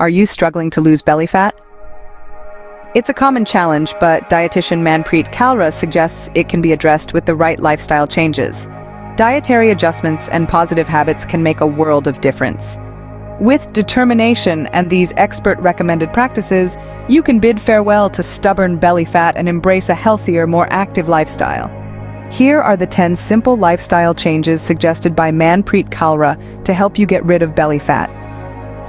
Are you struggling to lose belly fat? It's a common challenge, but dietitian Manpreet Kalra suggests it can be addressed with the right lifestyle changes. Dietary adjustments and positive habits can make a world of difference. With determination and these expert-recommended practices, you can bid farewell to stubborn belly fat and embrace a healthier, more active lifestyle. Here are the 10 simple lifestyle changes suggested by Manpreet Kalra to help you get rid of belly fat.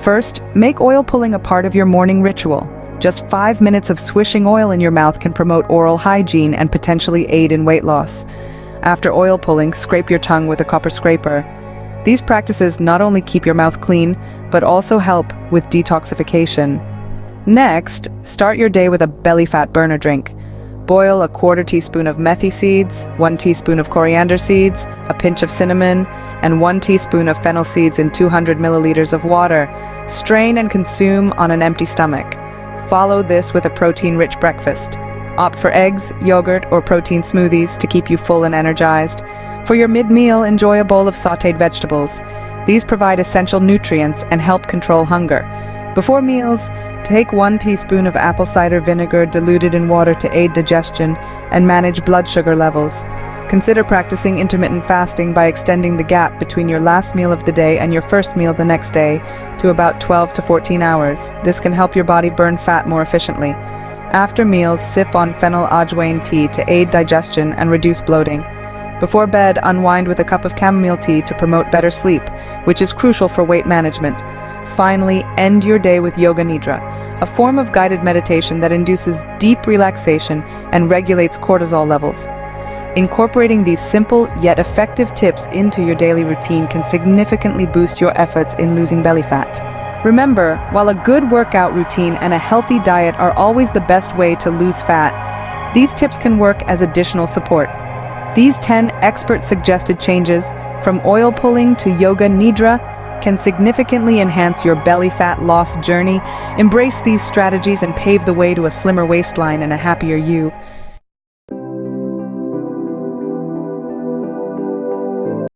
First, make oil pulling a part of your morning ritual. Just 5 minutes of swishing oil in your mouth can promote oral hygiene and potentially aid in weight loss. After oil pulling, scrape your tongue with a copper scraper. These practices not only keep your mouth clean, but also help with detoxification. Next, start your day with a belly fat burner drink. Boil a 1/4 teaspoon of methi seeds, 1 teaspoon of coriander seeds, a pinch of cinnamon, and 1 teaspoon of fennel seeds in 200 milliliters of water. Strain and consume on an empty stomach. Follow this with a protein-rich breakfast. Opt for eggs, yogurt, or protein smoothies to keep you full and energized. For your mid-meal, enjoy a bowl of sautéed vegetables. These provide essential nutrients and help control hunger. Before meals, take 1 teaspoon of apple cider vinegar diluted in water to aid digestion and manage blood sugar levels. Consider practicing intermittent fasting by extending the gap between your last meal of the day and your first meal the next day to about 12 to 14 hours. This can help your body burn fat more efficiently. After meals, sip on fennel ajwain tea to aid digestion and reduce bloating. Before bed, unwind with a cup of chamomile tea to promote better sleep, which is crucial for weight management. Finally, end your day with yoga nidra, a form of guided meditation that induces deep relaxation and regulates cortisol levels. Incorporating these simple yet effective tips into your daily routine can significantly boost your efforts in losing belly fat. Remember, while a good workout routine and a healthy diet are always the best way to lose fat, these tips can work as additional support. These 10 expert-suggested changes, from oil pulling to yoga nidra, can significantly enhance your belly fat loss journey. Embrace these strategies and pave the way to a slimmer waistline and a happier you.